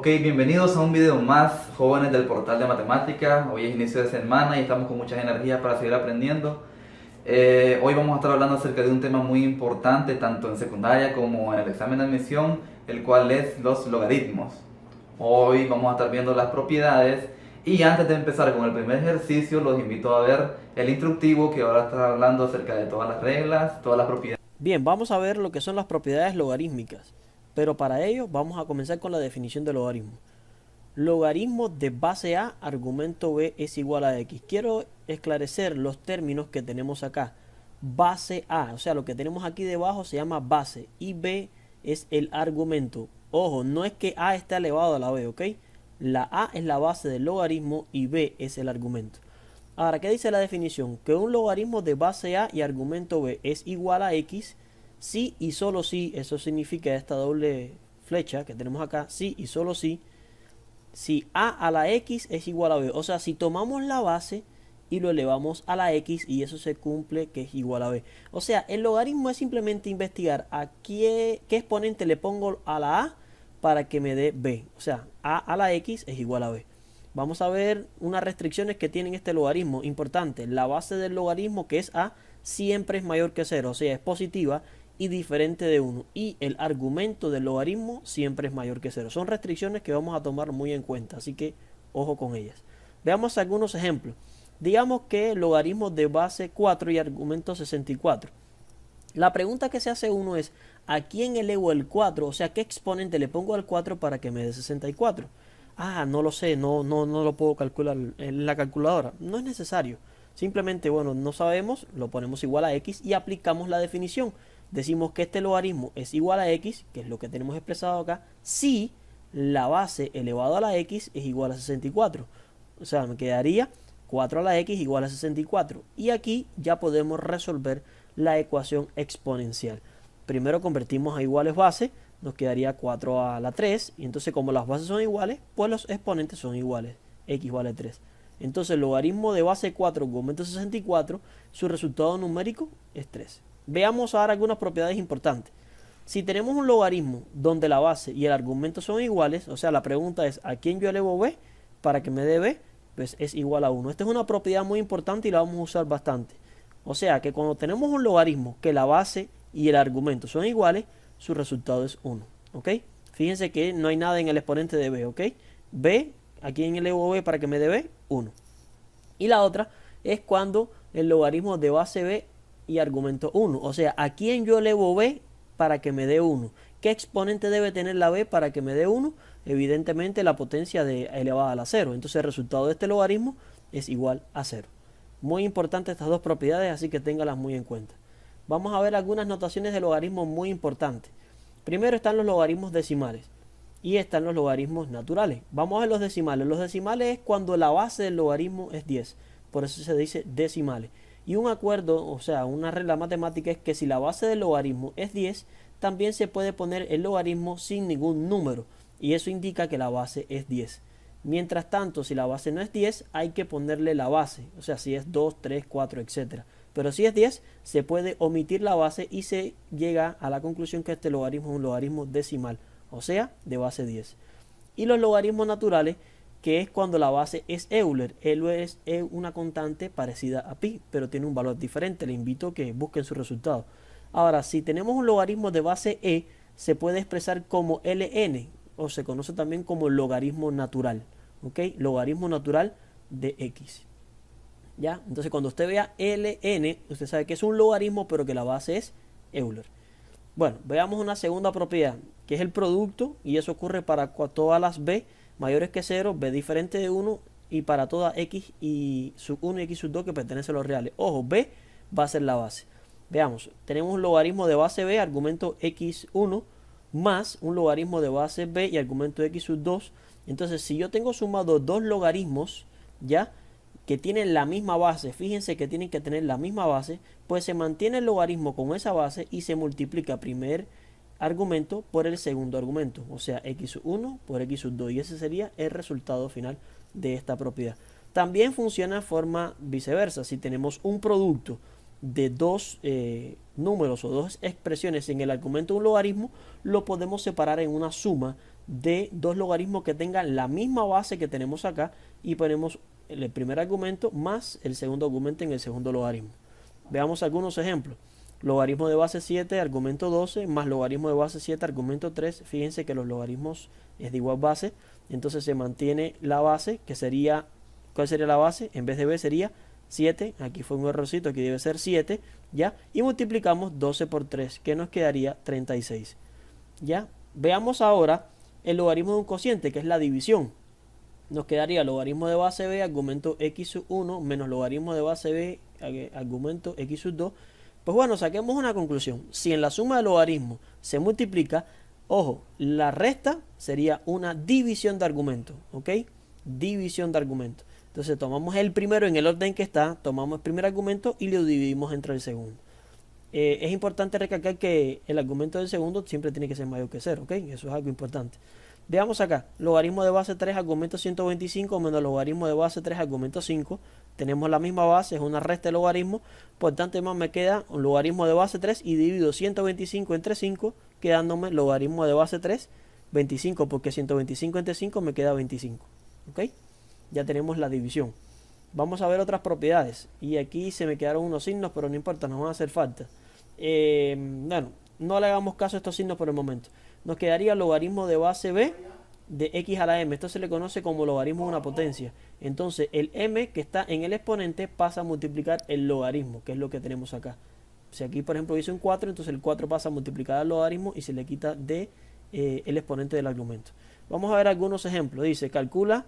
Ok, bienvenidos a un video más, jóvenes del portal de matemática. Hoy es inicio de semana y estamos con muchas energías para seguir aprendiendo. Hoy vamos a estar hablando acerca de un tema muy importante, tanto en secundaria como en el examen de admisión, el cual es los logaritmos. Hoy vamos a estar viendo las propiedades y antes de empezar con el primer ejercicio, los invito a ver el instructivo que ahora está hablando acerca de todas las reglas, todas las propiedades. Bien, vamos a ver lo que son las propiedades logarítmicas, pero para ello vamos a comenzar con la definición de logaritmo. Logaritmo de base A, argumento B es igual a X. Quiero esclarecer los términos que tenemos acá. Base A, o sea, lo que tenemos aquí debajo se llama base y B es el argumento. Ojo, no es que A está elevado a la B, ¿ok? La A es la base del logaritmo y B es el argumento. Ahora, ¿qué dice la definición? Que un logaritmo de base A y argumento B es igual a X si y solo si, eso significa esta doble flecha que tenemos acá, si y solo si A a la X es igual a B. O sea, si tomamos la base y lo elevamos a la X y eso se cumple que es igual a B. O sea, el logaritmo es simplemente investigar a qué exponente le pongo a la A para que me dé B. O sea, A a la X es igual a B. Vamos a ver unas restricciones que tiene este logaritmo. Importante, la base del logaritmo, que es A, siempre es mayor que 0, o sea, es positiva y diferente de 1. Y el argumento del logaritmo siempre es mayor que 0. Son restricciones que vamos a tomar muy en cuenta, así que ojo con ellas. Veamos algunos ejemplos. Digamos que logaritmo de base 4 y argumento 64. La pregunta que se hace uno es, ¿a quién elevo el 4? O sea, ¿qué exponente le pongo al 4 para que me dé 64? Ah, no lo sé, no lo puedo calcular en la calculadora. No es necesario. Simplemente, bueno, no sabemos, lo ponemos igual a X y aplicamos la definición. Decimos que este logaritmo es igual a X, que es lo que tenemos expresado acá, si la base elevado a la X es igual a 64. O sea, me quedaría 4 a la X igual a 64. Y aquí ya podemos resolver la ecuación exponencial. Primero convertimos a iguales base, nos quedaría 4 a la 3, y entonces como las bases son iguales, pues los exponentes son iguales, x vale 3. Entonces el logaritmo de base 4 con aumento 64, su resultado numérico es 3. Veamos ahora algunas propiedades importantes. Si tenemos un logaritmo donde la base y el argumento son iguales, o sea, la pregunta es ¿a quién yo elevo b para que me dé b? Pues es igual a 1. Esta es una propiedad muy importante y la vamos a usar bastante. O sea que cuando tenemos un logaritmo que la base y el argumento son iguales, su resultado es 1. ¿Ok? Fíjense que no hay nada en el exponente de b. ¿Ok? B, ¿a quién elevo b para que me dé b? 1. Y la otra es cuando el logaritmo de base b y argumento 1. O sea, ¿a quién yo elevo b para que me dé 1? ¿Qué exponente debe tener la b para que me dé 1? Evidentemente la potencia de elevada a la 0. Entonces el resultado de este logaritmo es igual a 0. Muy importantes estas dos propiedades, así que téngalas muy en cuenta. Vamos a ver algunas notaciones de logaritmos muy importantes. Primero están los logaritmos decimales y están los logaritmos naturales. Vamos a ver los decimales. Los decimales es cuando la base del logaritmo es 10. Por eso se dice decimales. Y un acuerdo, o sea, una regla matemática es que si la base del logaritmo es 10, también se puede poner el logaritmo sin ningún número. Y eso indica que la base es 10. Mientras tanto, si la base no es 10, hay que ponerle la base. O sea, si es 2, 3, 4, etc. Pero si es 10, se puede omitir la base y se llega a la conclusión que este logaritmo es un logaritmo decimal. O sea, de base 10. Y los logaritmos naturales, que es cuando la base es Euler. Euler es una constante parecida a pi, pero tiene un valor diferente. Le invito a que busquen su resultado. Ahora, si tenemos un logaritmo de base e, se puede expresar como ln, o se conoce también como logaritmo natural. ¿Ok? Logaritmo natural de x. ¿Ya? Entonces, cuando usted vea ln, usted sabe que es un logaritmo, pero que la base es Euler. Bueno, veamos una segunda propiedad, que es el producto, y eso ocurre para todas las b mayores que 0, b diferente de 1, y para todas x y sub 1 y x sub 2 que pertenecen a los reales. Ojo, b va a ser la base. Veamos, tenemos un logaritmo de base b, argumento x1, más un logaritmo de base b y argumento x sub 2. Entonces, si yo tengo sumado dos logaritmos, ¿ya?, que tienen la misma base, fíjense que tienen que tener la misma base, pues se mantiene el logaritmo con esa base y se multiplica primer argumento por el segundo argumento, o sea, x1 por x2, y ese sería el resultado final de esta propiedad. También funciona de forma viceversa. Si tenemos un producto de dos números o dos expresiones en el argumento de un logaritmo, lo podemos separar en una suma de dos logaritmos que tengan la misma base que tenemos acá y ponemos el primer argumento más el segundo argumento en el segundo logaritmo. Veamos algunos ejemplos. Logaritmo de base 7, argumento 12, más logaritmo de base 7, argumento 3. Fíjense que los logaritmos es de igual base, entonces se mantiene la base, que sería, ¿cuál sería la base? En vez de b sería 7, aquí fue un errorcito, aquí debe ser 7, ¿ya? Y multiplicamos 12 por 3, que nos quedaría 36, ¿ya? Veamos ahora el logaritmo de un cociente, que es la división. Nos quedaría logaritmo de base b, argumento x sub 1, menos logaritmo de base b, argumento x sub 2. Pues bueno, saquemos una conclusión. Si en la suma de logaritmos se multiplica, ojo, la resta sería una división de argumento, ¿ok? División de argumento. Entonces tomamos el primero en el orden que está, tomamos el primer argumento y lo dividimos entre el segundo. Es importante recalcar que el argumento del segundo siempre tiene que ser mayor que 0, ¿ok? Eso es algo importante. Veamos acá, logaritmo de base 3, argumento 125, menos logaritmo de base 3, argumento 5. Tenemos la misma base, es una resta de logaritmos, por tanto más me queda un logaritmo de base 3 y divido 125 entre 5, quedándome logaritmo de base 3, 25, porque 125 entre 5 me queda 25, ¿ok? Ya tenemos la división. Vamos a ver otras propiedades, y aquí se me quedaron unos signos, pero no importa, nos van a hacer falta. Bueno, no le hagamos caso a estos signos por el momento. Nos quedaría logaritmo de base b de x a la m. Esto se le conoce como logaritmo de una potencia. Entonces el m que está en el exponente pasa a multiplicar el logaritmo, que es lo que tenemos acá. Si aquí por ejemplo dice un 4, entonces el 4 pasa a multiplicar al logaritmo y se le quita de el exponente del argumento. Vamos a ver algunos ejemplos. Dice, calcula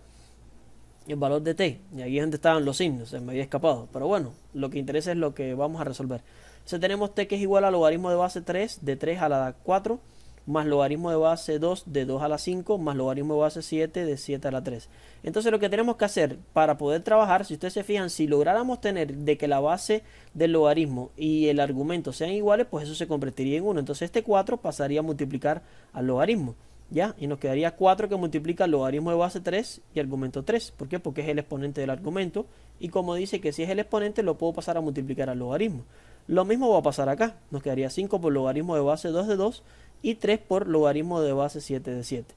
el valor de t. Y aquí es donde estaban los signos, se me había escapado. Pero bueno, lo que interesa es lo que vamos a resolver. Entonces tenemos t que es igual a logaritmo de base 3 de 3 a la 4, más logaritmo de base 2 de 2 a la 5, más logaritmo de base 7 de 7 a la 3. Entonces lo que tenemos que hacer para poder trabajar, si ustedes se fijan, si lográramos tener de que la base del logaritmo y el argumento sean iguales, pues eso se convertiría en 1. Entonces este 4 pasaría a multiplicar al logaritmo, ¿ya? Y nos quedaría 4 que multiplica el logaritmo de base 3 y argumento 3. ¿Por qué? Porque es el exponente del argumento. Y como dice que si es el exponente, lo puedo pasar a multiplicar al logaritmo. Lo mismo va a pasar acá. Nos quedaría 5 por logaritmo de base 2 de 2 y 3 por logaritmo de base 7 de 7.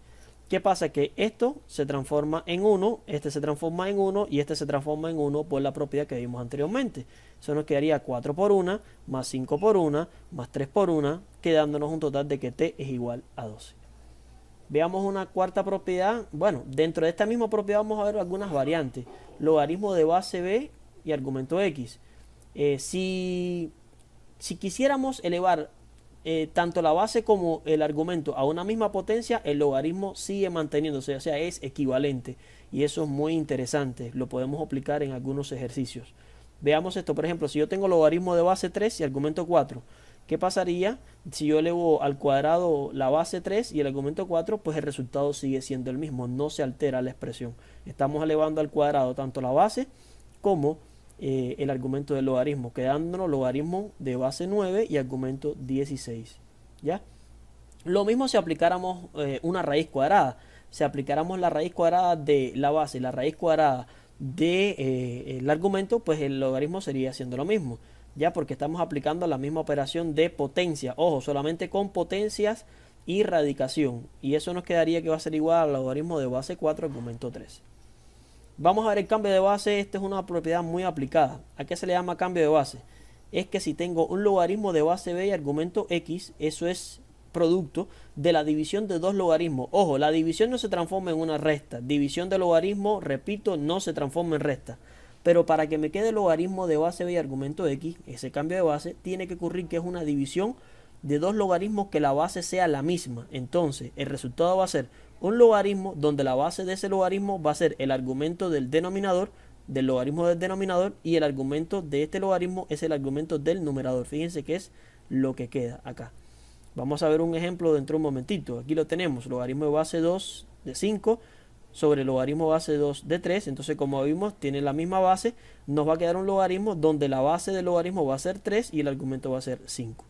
¿Qué pasa? Que esto se transforma en 1, este se transforma en 1 y este se transforma en 1 por la propiedad que vimos anteriormente. Eso nos quedaría 4 por 1, más 5 por 1, más 3 por 1, quedándonos un total de que t es igual a 12. Veamos una cuarta propiedad. Bueno, dentro de esta misma propiedad vamos a ver algunas variantes. Logaritmo de base b y argumento x. Si quisiéramos elevar tanto la base como el argumento a una misma potencia, el logaritmo sigue manteniéndose, o sea, es equivalente. Y eso es muy interesante, lo podemos aplicar en algunos ejercicios. Veamos esto, por ejemplo, si yo tengo logaritmo de base 3 y argumento 4, ¿qué pasaría si yo elevo al cuadrado la base 3 y el argumento 4? Pues el resultado sigue siendo el mismo, no se altera la expresión. Estamos elevando al cuadrado tanto la base como el argumento del logaritmo, quedándonos logaritmo de base 9 y argumento 16, ¿ya? Lo mismo si aplicáramos una raíz cuadrada. Si aplicáramos la raíz cuadrada de la base y la raíz cuadrada de el argumento, pues el logaritmo sería siendo lo mismo, ya, porque estamos aplicando la misma operación de potencia. Ojo, solamente con potencias y radicación, y eso nos quedaría que va a ser igual al logaritmo de base 4 argumento 3. Vamos a ver el cambio de base. Esta es una propiedad muy aplicada. ¿A qué se le llama cambio de base? Es que si tengo un logaritmo de base b y argumento x, eso es producto de la división de dos logaritmos. Ojo, la división no se transforma en una resta. División de logaritmo, repito, no se transforma en resta. Pero para que me quede el logaritmo de base b y argumento x, ese cambio de base, tiene que ocurrir que es una división de dos logaritmos que la base sea la misma. Entonces, el resultado va a ser un logaritmo donde la base de ese logaritmo va a ser el argumento del denominador, del logaritmo del denominador, y el argumento de este logaritmo es el argumento del numerador. Fíjense que es lo que queda acá. Vamos a ver un ejemplo dentro de un momentito. Aquí lo tenemos, logaritmo de base 2 de 5 sobre logaritmo base 2 de 3. Entonces, como vimos, tiene la misma base. Nos va a quedar un logaritmo donde la base del logaritmo va a ser 3 y el argumento va a ser 5.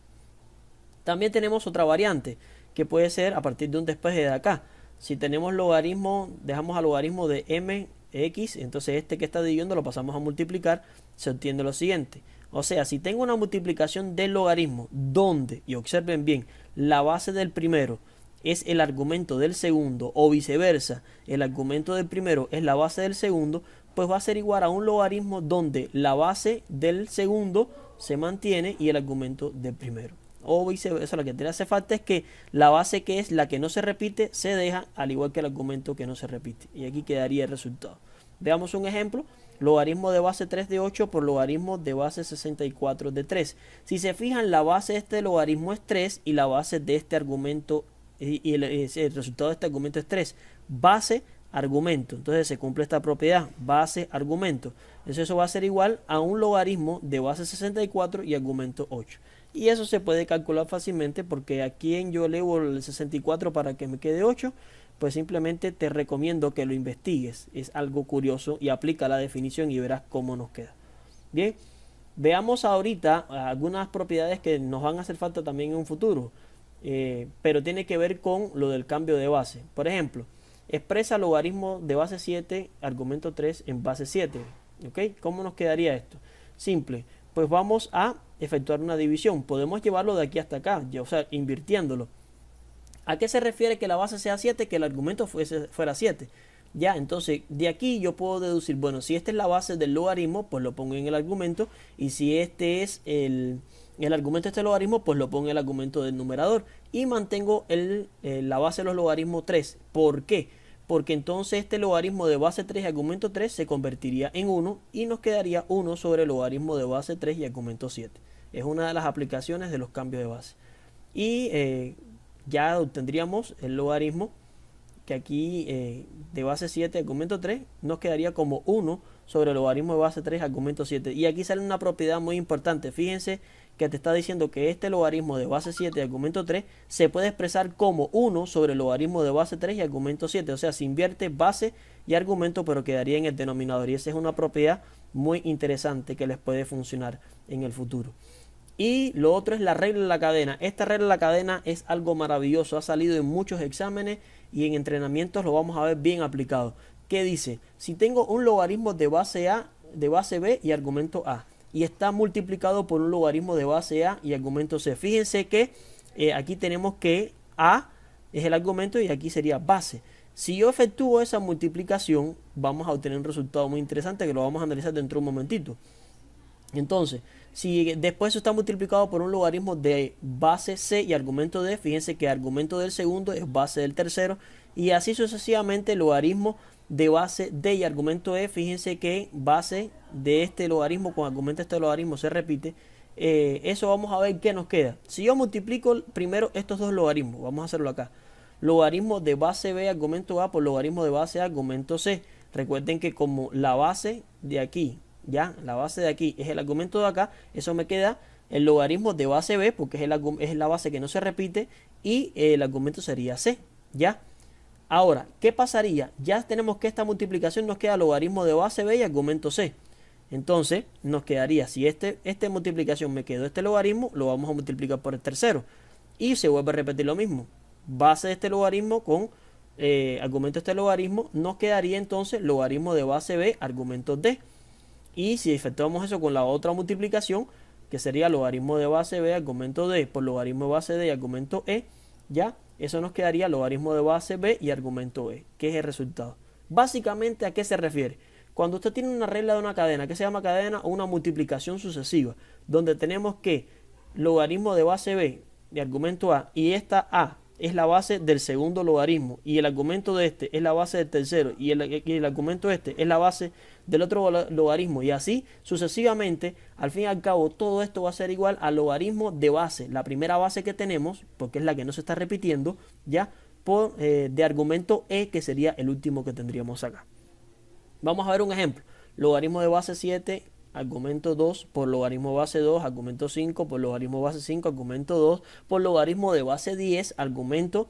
También tenemos otra variante que puede ser a partir de un despeje de acá. Si tenemos logaritmo, dejamos al logaritmo de mx, entonces este que está dividiendo lo pasamos a multiplicar, se obtiene lo siguiente. O sea, si tengo una multiplicación del logaritmo donde, y observen bien, la base del primero es el argumento del segundo o viceversa, el argumento del primero es la base del segundo, pues va a ser igual a un logaritmo donde la base del segundo se mantiene y el argumento del primero. O viceversa, lo que te hace falta es que la base, que es la que no se repite, se deja, al igual que el argumento que no se repite. Y aquí quedaría el resultado. Veamos un ejemplo. Logaritmo de base 3 de 8 por logaritmo de base 64 de 3. Si se fijan, la base de este logaritmo es 3 y la base de este argumento y el resultado de este argumento es 3. Base, argumento. Entonces se cumple esta propiedad, base, argumento. Entonces eso va a ser igual a un logaritmo de base 64 y argumento 8. Y eso se puede calcular fácilmente, porque aquí en yo elevo el 64 para que me quede 8, pues simplemente te recomiendo que lo investigues. Es algo curioso y aplica la definición y verás cómo nos queda. Bien, veamos ahorita algunas propiedades que nos van a hacer falta también en un futuro, pero tiene que ver con lo del cambio de base. Por ejemplo, expresa logaritmo de base 7, argumento 3 en base 7. ¿Ok? ¿Cómo nos quedaría esto? Simple. Pues vamos a efectuar una división. Podemos llevarlo de aquí hasta acá, o sea, invirtiéndolo. ¿A qué se refiere que la base sea 7? Que el argumento fuera 7. Ya, entonces, de aquí yo puedo deducir, bueno, si esta es la base del logaritmo, pues lo pongo en el argumento. Y si este es el argumento de este logaritmo, pues lo pongo en el argumento del numerador. Y mantengo la base de los logaritmos 3. ¿Por qué? Porque entonces este logaritmo de base 3 y argumento 3 se convertiría en 1 y nos quedaría 1 sobre el logaritmo de base 3 y argumento 7. Es una de las aplicaciones de los cambios de base. Y ya obtendríamos el logaritmo que aquí de base 7 argumento 3 nos quedaría como 1 sobre el logaritmo de base 3 argumento 7. Y aquí sale una propiedad muy importante. Fíjense que te está diciendo que este logaritmo de base 7 y argumento 3 se puede expresar como 1 sobre el logaritmo de base 3 y argumento 7. O sea, se invierte base y argumento, pero quedaría en el denominador. Y esa es una propiedad muy interesante que les puede funcionar en el futuro. Y lo otro es la regla de la cadena. Esta regla de la cadena es algo maravilloso. Ha salido en muchos exámenes y en entrenamientos lo vamos a ver bien aplicado. ¿Qué dice? Si tengo un logaritmo de base A, de base B y argumento A, y está multiplicado por un logaritmo de base A y argumento C. Fíjense que aquí tenemos que A es el argumento y aquí sería base. Si yo efectúo esa multiplicación, vamos a obtener un resultado muy interesante que lo vamos a analizar dentro de un momentito. Entonces, si después eso está multiplicado por un logaritmo de base C y argumento D, fíjense que el argumento del segundo es base del tercero, y así sucesivamente el logaritmo de base D y argumento E, fíjense que base de este logaritmo con argumento de este logaritmo se repite. Eso vamos a ver qué nos queda. Si yo multiplico primero estos dos logaritmos, vamos a hacerlo acá. Logaritmo de base B argumento A por logaritmo de base A argumento C. Recuerden que como la base de aquí, ya, la base de aquí es el argumento de acá, eso me queda el logaritmo de base B, porque es la base que no se repite, y el argumento sería C, ya. Ahora, ¿qué pasaría? Ya tenemos que esta multiplicación nos queda logaritmo de base B y argumento C. Entonces, nos quedaría, si esta multiplicación me quedó este logaritmo, lo vamos a multiplicar por el tercero. Y se vuelve a repetir lo mismo. Base de este logaritmo con argumento de este logaritmo, nos quedaría entonces logaritmo de base B, argumento D. Y si efectuamos eso con la otra multiplicación, que sería logaritmo de base B, argumento D, por logaritmo de base D y argumento E, ya, eso nos quedaría logaritmo de base B y argumento E, que es el resultado. Básicamente, ¿a qué se refiere? Cuando usted tiene una regla de una cadena, ¿qué se llama cadena? O una multiplicación sucesiva, donde tenemos que logaritmo de base B de argumento A, y esta A es la base del segundo logaritmo, y el argumento de este es la base del tercero, y el argumento de este es la base del otro logaritmo, y así sucesivamente. Al fin y al cabo, todo esto va a ser igual al logaritmo de base, la primera base que tenemos, porque es la que no se está repitiendo, ya, por de argumento E, que sería el último que tendríamos acá. Vamos a ver un ejemplo. Logaritmo de base 7, argumento 2 por logaritmo de base 2, argumento 5 por logaritmo de base 5, argumento 2 por logaritmo de base 10, argumento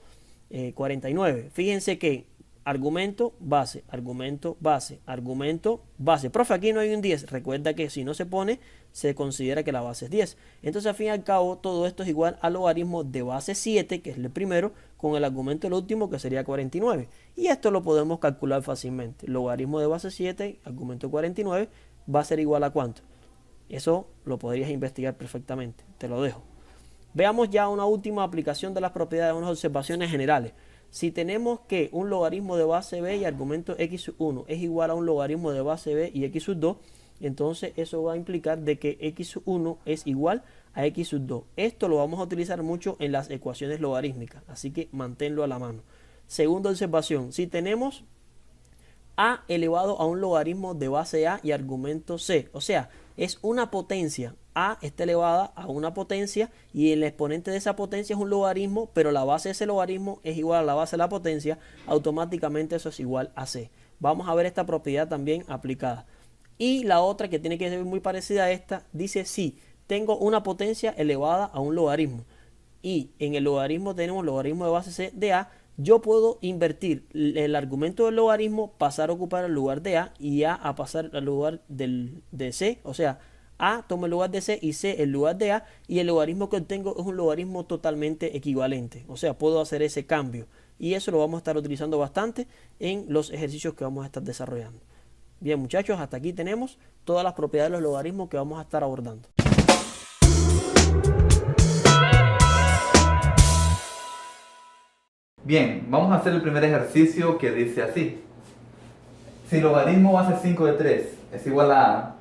49. Fíjense que argumento, base, argumento, base, argumento, base. Profe, aquí no hay un 10. Recuerda que si no se pone, se considera que la base es 10. Entonces, al fin y al cabo, todo esto es igual al logaritmo de base 7, que es el primero, con el argumento del último, que sería 49. Y esto lo podemos calcular fácilmente. Logaritmo de base 7, argumento 49, va a ser igual a ¿cuánto? Eso lo podrías investigar perfectamente. Te lo dejo. Veamos ya una última aplicación de las propiedades, unas observaciones generales. Si tenemos que un logaritmo de base b y argumento x sub 1 es igual a un logaritmo de base b y x sub 2, entonces eso va a implicar de que x sub 1 es igual a x sub 2. Esto lo vamos a utilizar mucho en las ecuaciones logarítmicas, así que manténlo a la mano. Segunda observación, si tenemos a elevado a un logaritmo de base a y argumento c, o sea, es una potencia, a está elevada a una potencia y el exponente de esa potencia es un logaritmo, pero la base de ese logaritmo es igual a la base de la potencia, automáticamente eso es igual a c. Vamos a ver esta propiedad también aplicada. Y la otra, que tiene que ser muy parecida a esta, dice si tengo una potencia elevada a un logaritmo y en el logaritmo tenemos logaritmo de base c de a, yo puedo invertir el argumento del logaritmo, pasar a ocupar el lugar de a y a pasar al lugar de c, o sea, a toma el lugar de c y c el lugar de a, y el logaritmo que obtengo es un logaritmo totalmente equivalente, o sea, puedo hacer ese cambio y eso lo vamos a estar utilizando bastante en los ejercicios que vamos a estar desarrollando. Bien, muchachos, hasta aquí tenemos todas las propiedades de los logaritmos que vamos a estar abordando. Bien, vamos a hacer el primer ejercicio, que dice así. Si el logaritmo base 5 de 3 es igual a a,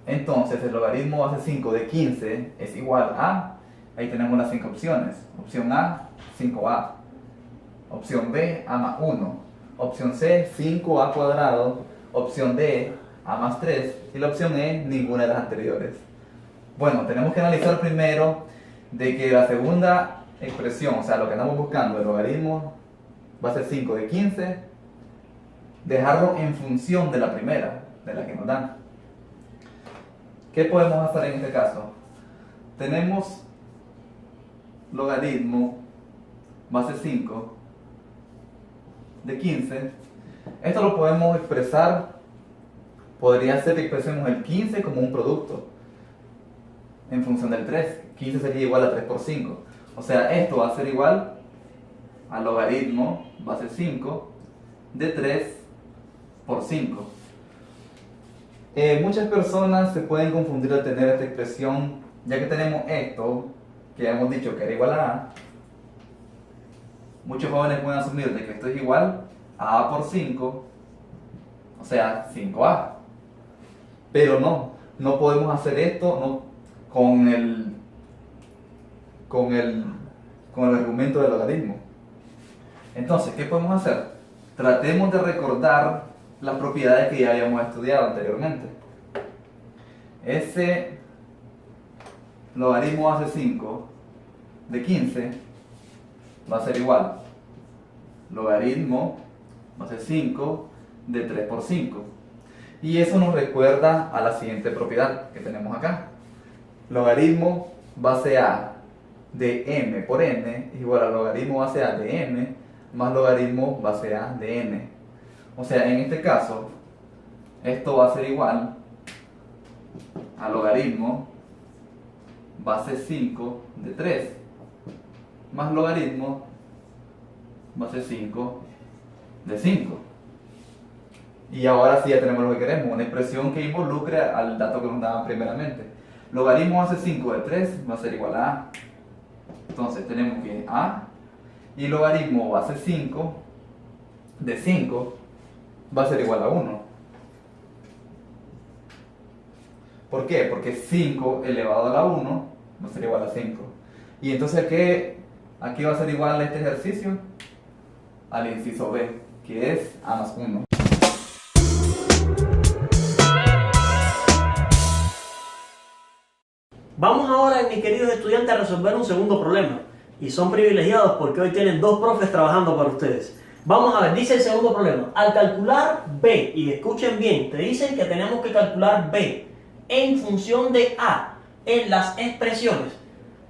entonces el logaritmo base 5 de 15 es igual a, ahí tenemos las 5 opciones. Opción A, 5a. Opción B, a más 1. Opción C, 5a cuadrado. Opción D, a más 3. Y la opción E, ninguna de las anteriores. Bueno, tenemos que analizar primero de que la segunda expresión, o sea, lo que andamos buscando, el logaritmo base 5 de 15, dejarlo en función de la primera, de la que nos dan. ¿Qué podemos hacer en este caso? Tenemos logaritmo base 5 de 15. Esto lo podemos expresar, podría ser que expresemos el 15 como un producto en función del 3. 15 sería igual a 3 por 5. O sea, esto va a ser igual al logaritmo base 5 de 3 por 5. Muchas personas se pueden confundir al tener esta expresión, ya que tenemos esto, que ya hemos dicho que era igual a. Muchos jóvenes pueden asumir de que esto es igual a por 5, o sea, 5a. Pero no podemos hacer esto con el argumento del logaritmo. Entonces, ¿qué podemos hacer? Tratemos de recordar las propiedades que ya habíamos estudiado anteriormente. Ese logaritmo base 5 de 15 va a ser igual logaritmo base 5 de 3 por 5. Y eso nos recuerda a la siguiente propiedad que tenemos acá. Logaritmo base a de m por n es igual a logaritmo base a de m más logaritmo base a de n. O sea, en este caso, esto va a ser igual a logaritmo base 5 de 3 más logaritmo base 5 de 5. Y ahora sí ya tenemos lo que queremos, una expresión que involucre al dato que nos daban primeramente. Logaritmo base 5 de 3 va a ser igual a a. Entonces tenemos que a, y logaritmo base 5 de 5 va a ser igual a 1. ¿Por qué? Porque 5 elevado a la 1 va a ser igual a 5. Y entonces, ¿a qué va a ser igual este ejercicio? Al inciso B, que es a más 1. Vamos ahora, mis queridos estudiantes, a resolver un segundo problema. Y son privilegiados porque hoy tienen dos profes trabajando para ustedes. Vamos a ver, dice el segundo problema. Al calcular B, y escuchen bien, te dicen que tenemos que calcular B en función de A en las expresiones.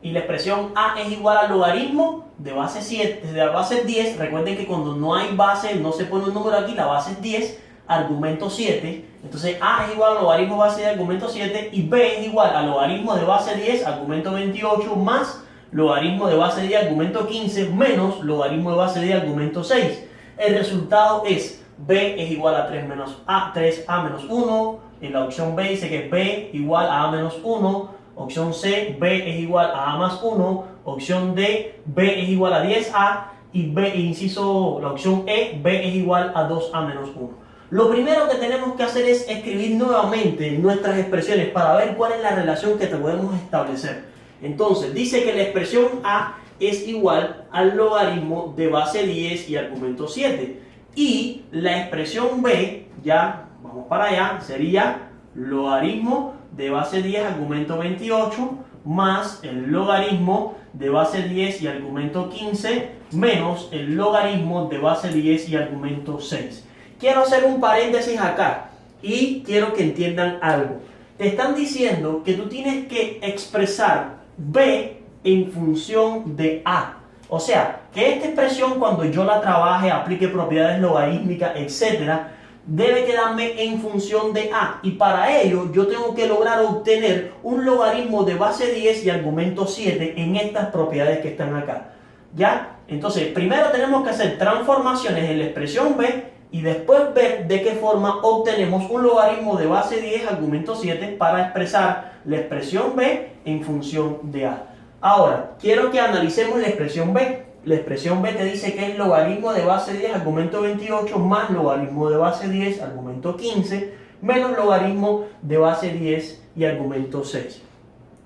Y la expresión A es igual al logaritmo de base 7, de la base 10. Recuerden que cuando no hay base, no se pone un número aquí, la base es 10, argumento 7. Entonces A es igual al logaritmo de base de argumento 7 y B es igual al logaritmo de base 10, argumento 28, más logaritmo de base 10, argumento 15, menos logaritmo de base 10, argumento 6. El resultado es B es igual a 3A menos 1. En la opción B dice que B igual a menos 1. Opción C, B es igual a A más 1. Opción D, B es igual a 10A. Y B, inciso, la opción E, B es igual a 2A menos 1. Lo primero que tenemos que hacer es escribir nuevamente nuestras expresiones para ver cuál es la relación que podemos establecer. Entonces, dice que la expresión A es igual al logaritmo de base 10 y argumento 7. Y la expresión B, ya vamos para allá, sería logaritmo de base 10 argumento 28 más el logaritmo de base 10 y argumento 15 menos el logaritmo de base 10 y argumento 6. Quiero hacer un paréntesis acá y quiero que entiendan algo. Te están diciendo que tú tienes que expresar B en función de A. O sea, que esta expresión cuando yo la trabaje, aplique propiedades logarítmicas, etcétera, debe quedarme en función de A. Y para ello yo tengo que lograr obtener un logaritmo de base 10 y argumento 7 en estas propiedades que están acá. ¿Ya? Entonces, primero tenemos que hacer transformaciones en la expresión B y después ver de qué forma obtenemos un logaritmo de base 10 argumento 7 para expresar la expresión B en función de A. Ahora, quiero que analicemos la expresión B. La expresión B te dice que es logaritmo de base 10 argumento 28 más logaritmo de base 10 argumento 15 menos logaritmo de base 10 y argumento 6.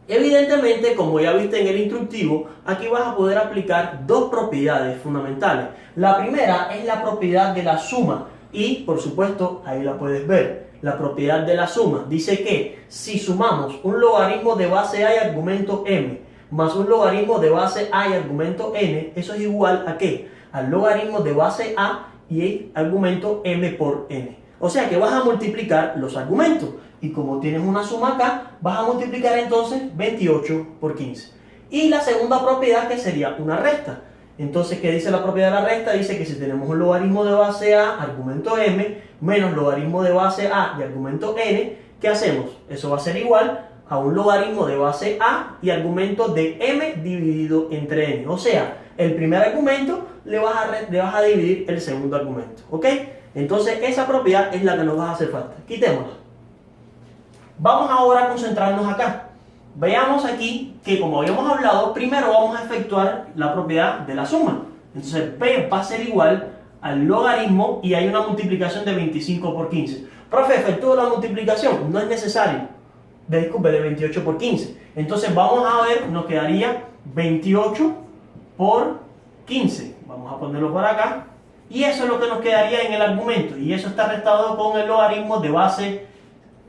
Evidentemente, como ya viste en el instructivo, aquí vas a poder aplicar dos propiedades fundamentales. La primera es la propiedad de la suma y, por supuesto, ahí la puedes ver. La propiedad de la suma dice que si sumamos un logaritmo de base A y argumento m más un logaritmo de base A y argumento n, eso es igual a ¿qué? Al logaritmo de base A y argumento m por n. O sea que vas a multiplicar los argumentos. Y como tienes una suma acá, vas a multiplicar entonces 28 por 15. Y la segunda propiedad que sería una resta. Entonces, ¿qué dice la propiedad de la resta? Dice que si tenemos un logaritmo de base A, argumento m, menos logaritmo de base A y argumento n, ¿qué hacemos? Eso va a ser igual a un logaritmo de base A y argumento de m dividido entre n. O sea, el primer argumento le vas a dividir el segundo argumento. ¿Ok? Entonces, esa propiedad es la que nos va a hacer falta. Quitémosla. Vamos ahora a concentrarnos acá. Veamos aquí que, como habíamos hablado, primero vamos a efectuar la propiedad de la suma. Entonces, B va a ser igual al logaritmo y hay una multiplicación de 25 por 15. Profe, ¿efectúo la multiplicación? No es necesario. Disculpe, de 28 por 15. Entonces, vamos a ver, nos quedaría 28 por 15. Vamos a ponerlo por acá. Y eso es lo que nos quedaría en el argumento. Y eso está restado con el logaritmo de base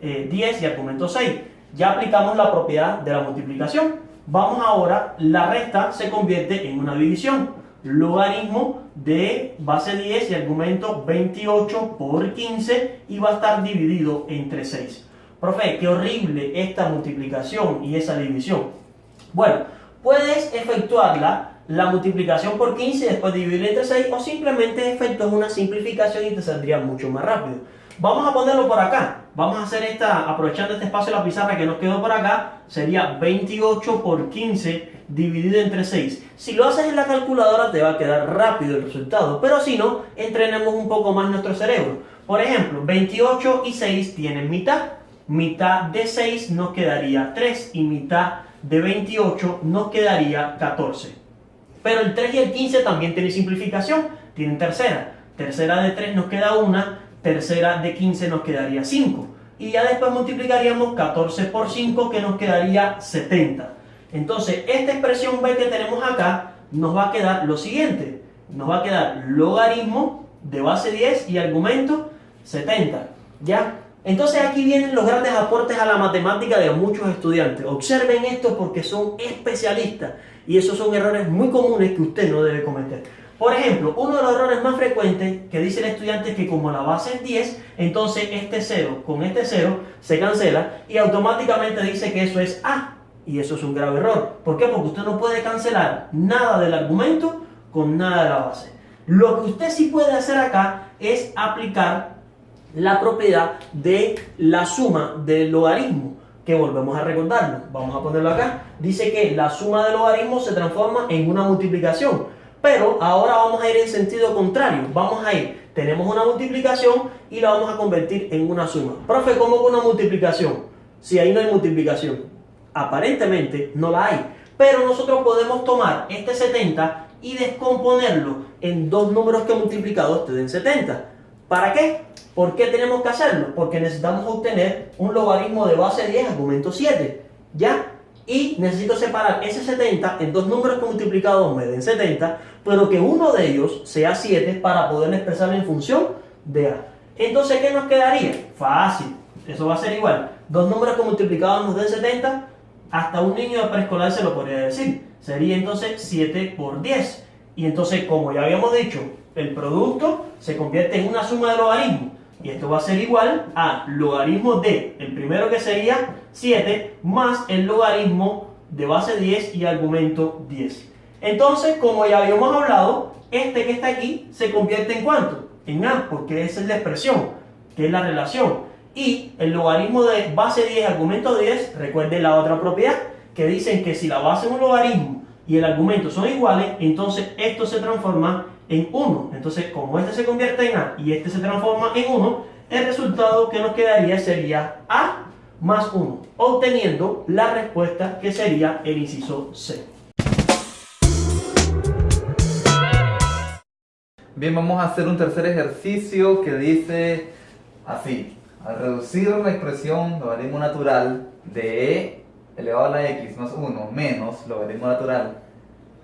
10 y argumento 6. Ya aplicamos la propiedad de la multiplicación. Vamos ahora, la resta se convierte en una división. Logaritmo de base 10 y argumento 28 por 15 y va a estar dividido entre 6. Profe, qué horrible esta multiplicación y esa división. Bueno, puedes efectuarla, la multiplicación por 15 y después dividirla entre 6, o simplemente efectúas una simplificación y te saldría mucho más rápido. Vamos a ponerlo por acá. Vamos a hacer aprovechando este espacio de la pizarra que nos quedó por acá, sería 28 por 15 dividido entre 6. Si lo haces en la calculadora te va a quedar rápido el resultado, pero si no, entrenemos un poco más nuestro cerebro. Por ejemplo, 28 y 6 tienen mitad. Mitad de 6 nos quedaría 3 y mitad de 28 nos quedaría 14. Pero el 3 y el 15 también tienen simplificación, tienen tercera. Tercera de 3 nos queda 1, tercera de 15 nos quedaría 5. Y ya después multiplicaríamos 14 por 5 que nos quedaría 70. Entonces, esta expresión B que tenemos acá nos va a quedar lo siguiente. Nos va a quedar logaritmo de base 10 y argumento 70. ¿Ya? Entonces aquí vienen los grandes aportes a la matemática de muchos estudiantes. Observen esto porque son especialistas y esos son errores muy comunes que usted no debe cometer. Por ejemplo, uno de los errores más frecuentes que dice el estudiante es que como la base es 10, entonces este 0 con este 0 se cancela y automáticamente dice que eso es A. Y eso es un grave error. ¿Por qué? Porque usted no puede cancelar nada del argumento con nada de la base. Lo que usted sí puede hacer acá es aplicar la propiedad de la suma del logaritmo, que volvemos a recordarlo. Vamos a ponerlo acá. Dice que la suma de logaritmos se transforma en una multiplicación. Pero ahora vamos a ir en sentido contrario. Vamos a ir, tenemos una multiplicación y la vamos a convertir en una suma. Profe, ¿cómo con una multiplicación? Si ahí no hay multiplicación. Aparentemente no la hay. Pero nosotros podemos tomar este 70 y descomponerlo en dos números que multiplicados te den 70. ¿Para qué? ¿Por qué tenemos que hacerlo? Porque necesitamos obtener un logaritmo de base 10 argumento 7. ¿Ya? Y necesito separar ese 70 en dos números que multiplicados me den 70, pero que uno de ellos sea 7 para poder expresarlo en función de A. Entonces, ¿qué nos quedaría? Fácil. Eso va a ser igual. Dos números que multiplicados nos den 70, hasta un niño de preescolar se lo podría decir. Sería entonces 7 por 10. Y entonces, como ya habíamos dicho, el producto se convierte en una suma de logaritmos. Y esto va a ser igual a logaritmo de, el primero que sería 7, más el logaritmo de base 10 y argumento 10. Entonces, como ya habíamos hablado, este que está aquí se convierte en ¿cuánto? En A, porque esa es la expresión, que es la relación. Y el logaritmo de base 10 argumento 10, recuerden la otra propiedad, que dicen que si la base es un logaritmo y el argumento son iguales, entonces esto se transforma en 1. Entonces, como este se convierte en A y este se transforma en 1, el resultado que nos quedaría sería A más 1, obteniendo la respuesta que sería el inciso C. Bien, vamos a hacer un tercer ejercicio que dice así. Al reducir la expresión logaritmo natural de e elevado a la x más 1 menos logaritmo natural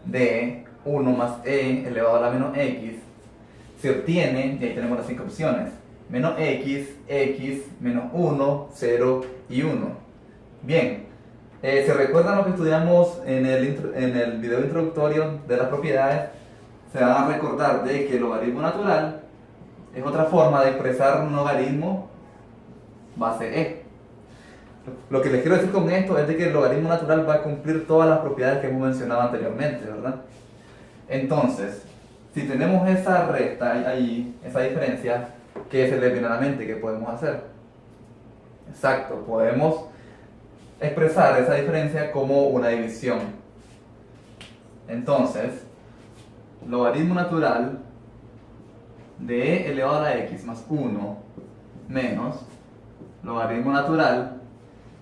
de 1 más e elevado a la menos x, se obtiene, y ahí tenemos las 5 opciones, menos x, x, menos 1, 0 y 1. Bien, ¿se recuerdan lo que estudiamos en el video introductorio de las propiedades? Se van a recordar de que el logaritmo natural es otra forma de expresar un logaritmo base e. Lo que les quiero decir con esto es de que el logaritmo natural va a cumplir todas las propiedades que hemos mencionado anteriormente, ¿verdad? Entonces, si tenemos esa resta ahí, esa diferencia, ¿qué se le viene a la mente? ¿Qué podemos hacer? Exacto, podemos expresar esa diferencia como una división. Entonces, logaritmo natural de e elevado a la x más 1 menos logaritmo natural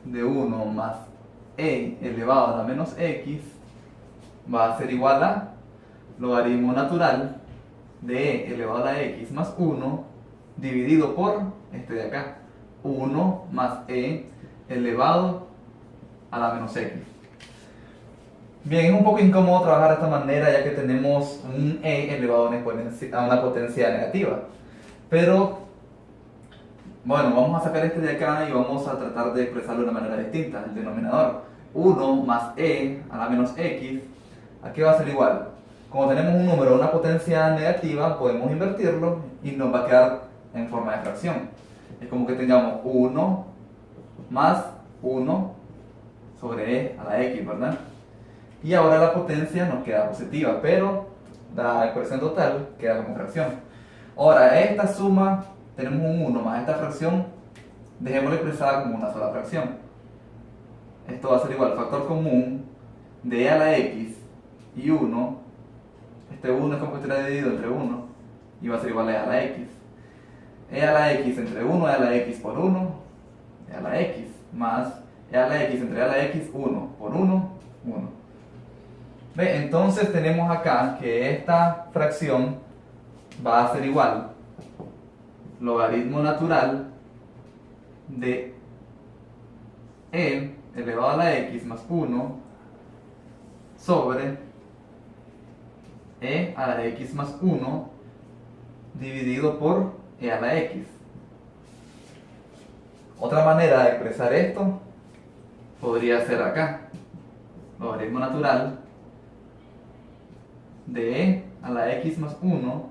de 1 más e elevado a la menos x va a ser igual a logaritmo natural de e elevado a la x más 1 dividido por este de acá, 1 más e elevado a la menos x. Bien, es un poco incómodo trabajar de esta manera ya que tenemos un e elevado a una potencia negativa, pero bueno, vamos a sacar este de acá y vamos a tratar de expresarlo de una manera distinta, el denominador. 1 más e a la menos x, ¿a qué va a ser igual? Como tenemos un número de una potencia negativa, podemos invertirlo y nos va a quedar en forma de fracción. Es como que tengamos 1 más 1 sobre e a la x, ¿verdad? Y ahora la potencia nos queda positiva, pero la expresión total queda como fracción. Ahora, esta suma, tenemos un 1 más esta fracción, dejémosla expresada como una sola fracción. Esto va a ser igual, factor común de e a la x y 1. Este 1 es como que estuviera dividido entre 1 y va a ser igual a e a la x. E a la x entre 1, e a la x por 1, e a la x, más e a la x entre e a la x, 1 por 1, 1. ¿Ve? Entonces tenemos acá que esta fracción va a ser igual logaritmo natural de e elevado a la x más 1 sobre e a la x más 1 dividido por e a la x. Otra manera de expresar esto podría ser acá, logaritmo natural de e a la x más 1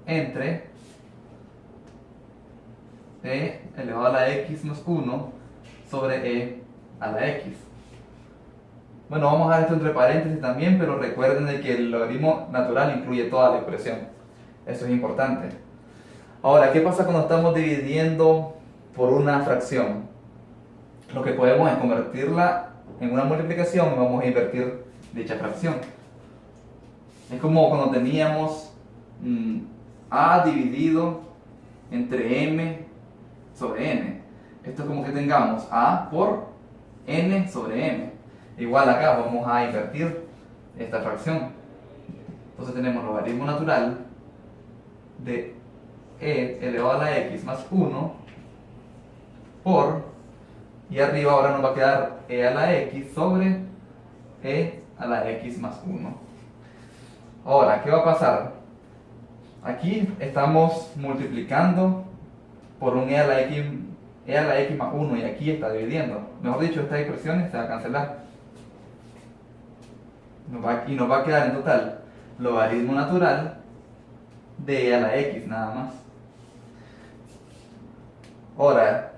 entre e elevado a la x más 1 sobre e a la x. Bueno, vamos a dejar esto entre paréntesis también, pero recuerden de que el logaritmo natural incluye toda la expresión. Eso es importante. Ahora, ¿qué pasa cuando estamos dividiendo por una fracción? Lo que podemos es convertirla en una multiplicación y vamos a invertir dicha fracción. Es como cuando teníamos a dividido entre m sobre n. Esto es como que tengamos a por n sobre m. Igual acá vamos a invertir esta fracción. Entonces tenemos logaritmo natural de e elevado a la x más 1 por, y arriba ahora nos va a quedar e a la x sobre e a la x más 1. Ahora, ¿qué va a pasar? Aquí estamos multiplicando por un e a la x más 1 y aquí está dividiendo. Mejor dicho, estas expresiones se van a cancelar. Y nos va a quedar en total logaritmo natural de e a la x nada más. Ahora,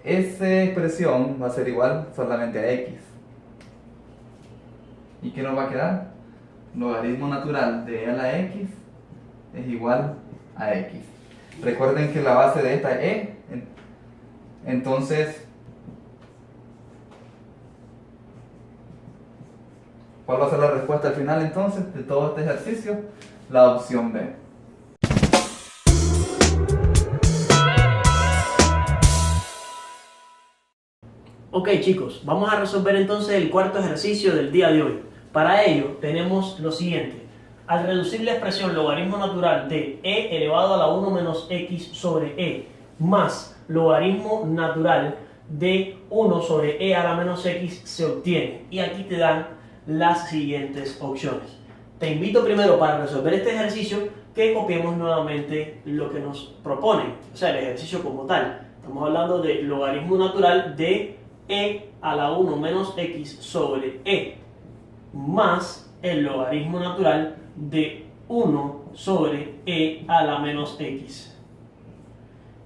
esa expresión va a ser igual solamente a x. ¿Y qué nos va a quedar? Logaritmo natural de e a la x es igual a x. Recuerden que la base de esta es e, entonces, ¿cuál va a ser la respuesta al final entonces de todo este ejercicio? La opción B. Ok chicos, vamos a resolver entonces el cuarto ejercicio del día de hoy. Para ello tenemos lo siguiente. Al reducir la expresión logaritmo natural de e elevado a la 1 menos x sobre e más logaritmo natural de 1 sobre e a la menos x se obtiene. Y aquí te dan las siguientes opciones. Te invito primero para resolver este ejercicio que copiemos nuevamente lo que nos proponen, o sea el ejercicio como tal. Estamos hablando de logaritmo natural de e a la 1 menos x sobre e más el logaritmo natural de 1 sobre e a la menos x.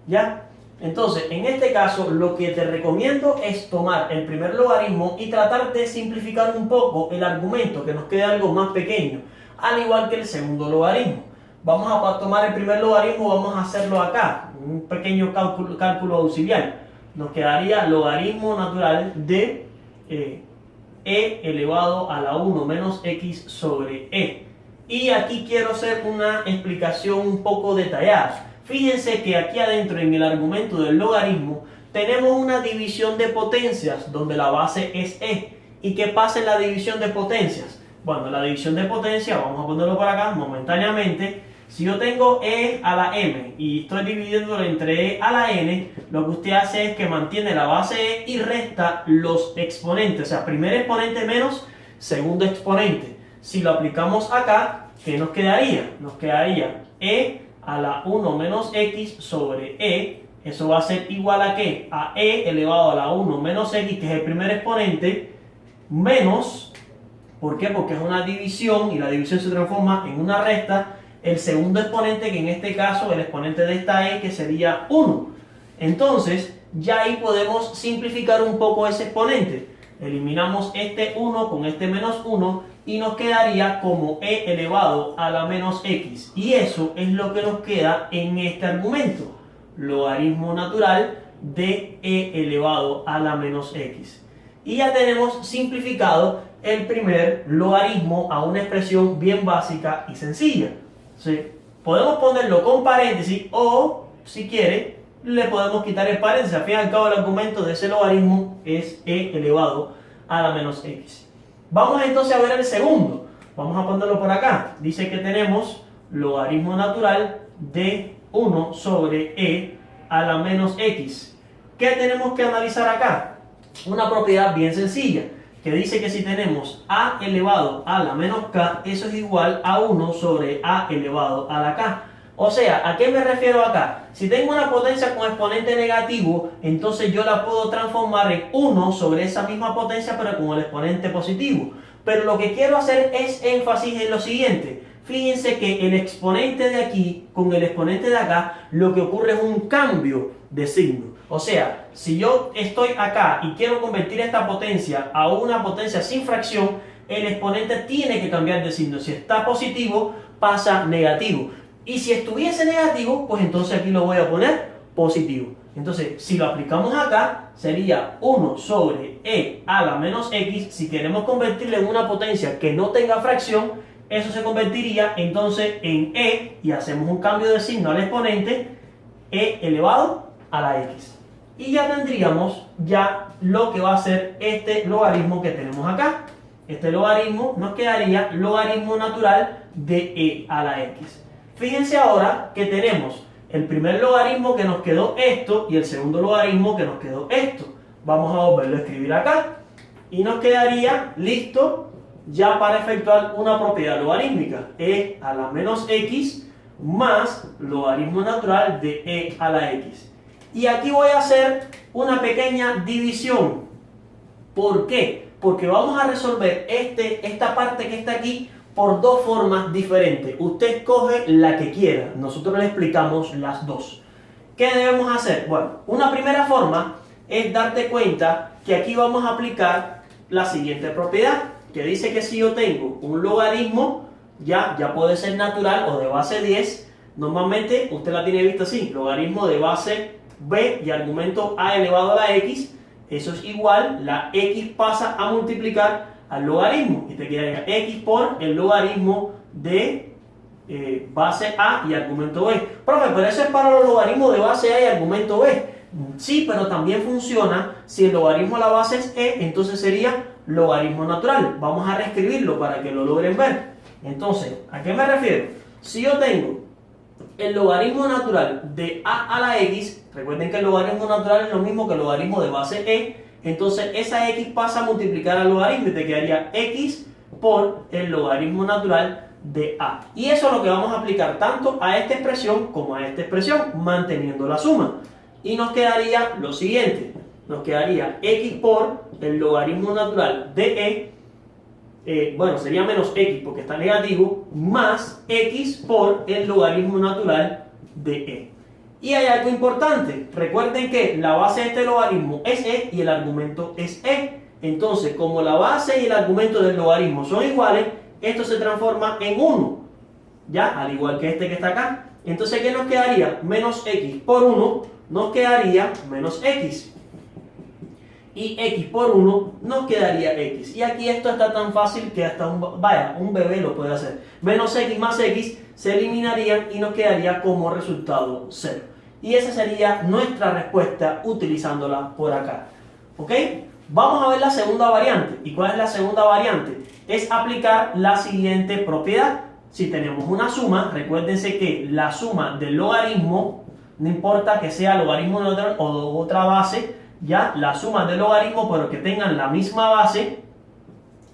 ¿Ya? Entonces, en este caso, lo que te recomiendo es tomar el primer logaritmo y tratar de simplificar un poco el argumento, que nos quede algo más pequeño, al igual que el segundo logaritmo. Vamos a tomar el primer logaritmo, vamos a hacerlo acá, un pequeño cálculo auxiliar. Nos quedaría logaritmo natural de e elevado a la 1 menos x sobre e. Y aquí quiero hacer una explicación un poco detallada. Fíjense que aquí adentro en el argumento del logaritmo tenemos una división de potencias donde la base es e. ¿Y qué pasa en la división de potencias? Bueno, la división de potencias, vamos a ponerlo por acá momentáneamente. Si yo tengo e a la m y estoy dividiéndolo entre e a la n, lo que usted hace es que mantiene la base e y resta los exponentes. O sea, primer exponente menos segundo exponente. Si lo aplicamos acá, ¿qué nos quedaría? Nos quedaría e a la 1 menos x sobre e. Eso va a ser igual a ¿qué? A e elevado a la 1 menos x, que es el primer exponente, menos, ¿por qué? Porque es una división y la división se transforma en una resta. El segundo exponente, que en este caso el exponente de esta e, que sería 1. Entonces, ya ahí podemos simplificar un poco ese exponente. Eliminamos este 1 con este menos 1 y nos quedaría como e elevado a la menos x. Y eso es lo que nos queda en este argumento. Logaritmo natural de e elevado a la menos x. Y ya tenemos simplificado el primer logaritmo a una expresión bien básica y sencilla. ¿Sí? Podemos ponerlo con paréntesis o, si quiere, le podemos quitar el paréntesis. Al fin y al cabo, el argumento de ese logaritmo es e elevado a la menos x. Vamos entonces a ver el segundo. Vamos a ponerlo por acá. Dice que tenemos logaritmo natural de 1 sobre e a la menos x. ¿Qué tenemos que analizar acá? Una propiedad bien sencilla, que dice que si tenemos a elevado a la menos k, eso es igual a 1 sobre a elevado a la k. O sea, ¿a qué me refiero acá? Si tengo una potencia con exponente negativo, entonces yo la puedo transformar en 1 sobre esa misma potencia, pero con el exponente positivo. Pero lo que quiero hacer es énfasis en lo siguiente. Fíjense que el exponente de aquí con el exponente de acá, lo que ocurre es un cambio de signo. O sea, si yo estoy acá y quiero convertir esta potencia a una potencia sin fracción, el exponente tiene que cambiar de signo. Si está positivo, pasa negativo. Y si estuviese negativo, pues entonces aquí lo voy a poner positivo. Entonces, si lo aplicamos acá, sería 1 sobre e a la menos x. Si queremos convertirlo en una potencia que no tenga fracción, eso se convertiría entonces en e, y hacemos un cambio de signo al exponente, e elevado a la x. Y ya tendríamos lo que va a ser este logaritmo que tenemos acá. Este logaritmo nos quedaría logaritmo natural de e a la x. Fíjense ahora que tenemos el primer logaritmo que nos quedó esto y el segundo logaritmo que nos quedó esto. Vamos a volverlo a escribir acá y nos quedaría listo ya para efectuar una propiedad logarítmica. E a la menos x más logaritmo natural de e a la x. Y aquí voy a hacer una pequeña división. ¿Por qué? Porque vamos a resolver esta parte que está aquí por dos formas diferentes. Usted escoge la que quiera. Nosotros le explicamos las dos. ¿Qué debemos hacer? Bueno, una primera forma es darte cuenta que aquí vamos a aplicar la siguiente propiedad, que dice que si yo tengo un logaritmo, ya puede ser natural o de base 10, normalmente usted la tiene vista así, logaritmo de base b y argumento a elevado a la x, eso es igual, la x pasa a multiplicar al logaritmo y te quedaría x por el logaritmo de base a y argumento b. Profe, pero eso es para los logaritmos de base a y argumento b. Sí, pero también funciona si el logaritmo a la base es e, entonces sería logaritmo natural. Vamos a reescribirlo para que lo logren ver. Entonces, ¿a qué me refiero? Si yo tengo el logaritmo natural de a la x, recuerden que el logaritmo natural es lo mismo que el logaritmo de base e, entonces esa x pasa a multiplicar al logaritmo y te quedaría x por el logaritmo natural de a. Y eso es lo que vamos a aplicar tanto a esta expresión como a esta expresión, manteniendo la suma. Y nos quedaría lo siguiente, nos quedaría x por el logaritmo natural de bueno, sería menos x porque está negativo, más x por el logaritmo natural de e. Y hay algo importante, recuerden que la base de este logaritmo es e y el argumento es e. Entonces, como la base y el argumento del logaritmo son iguales, esto se transforma en 1, ¿ya? Al igual que este que está acá. Entonces, ¿qué nos quedaría? Menos x por 1 nos quedaría menos x. Y x por 1 nos quedaría x. Y aquí esto está tan fácil que hasta un bebé lo puede hacer. Menos x más x se eliminarían y nos quedaría como resultado 0. Y esa sería nuestra respuesta utilizándola por acá. ¿Ok? Vamos a ver la segunda variante. ¿Y cuál es la segunda variante? Es aplicar la siguiente propiedad. Si tenemos una suma, recuérdense que la suma del logaritmo, no importa que sea logaritmo natural o de otra base, ya la suma del logaritmo, pero que tengan la misma base,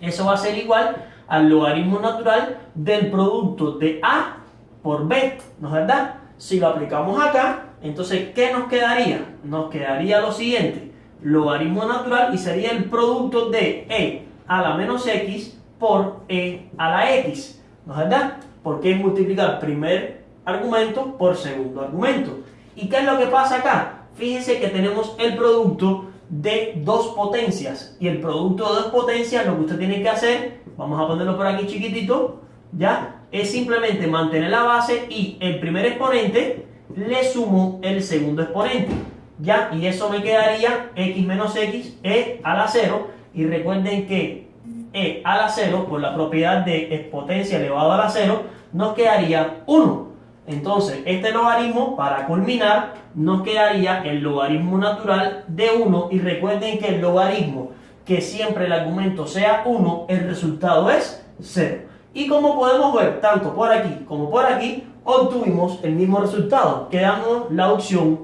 eso va a ser igual al logaritmo natural del producto de a por b, ¿no es verdad? Si lo aplicamos acá, entonces ¿qué nos quedaría? Nos quedaría lo siguiente, logaritmo natural y sería el producto de e a la menos x por e a la x, ¿no es verdad? Porque es multiplicar primer argumento por segundo argumento. ¿Y qué es lo que pasa acá? Fíjense que tenemos el producto de dos potencias. Y el producto de dos potencias, lo que usted tiene que hacer, vamos a ponerlo por aquí chiquitito, ¿ya? Es simplemente mantener la base y el primer exponente le sumo el segundo exponente, ¿ya? Y eso me quedaría x menos x, e a la 0. Y recuerden que e a la 0, por la propiedad de potencia elevado a la 0, nos quedaría 1. Entonces, este logaritmo, para culminar, nos quedaría el logaritmo natural de 1. Y recuerden que el logaritmo, que siempre el argumento sea 1, el resultado es 0. Y como podemos ver, tanto por aquí como por aquí, obtuvimos el mismo resultado, quedando la opción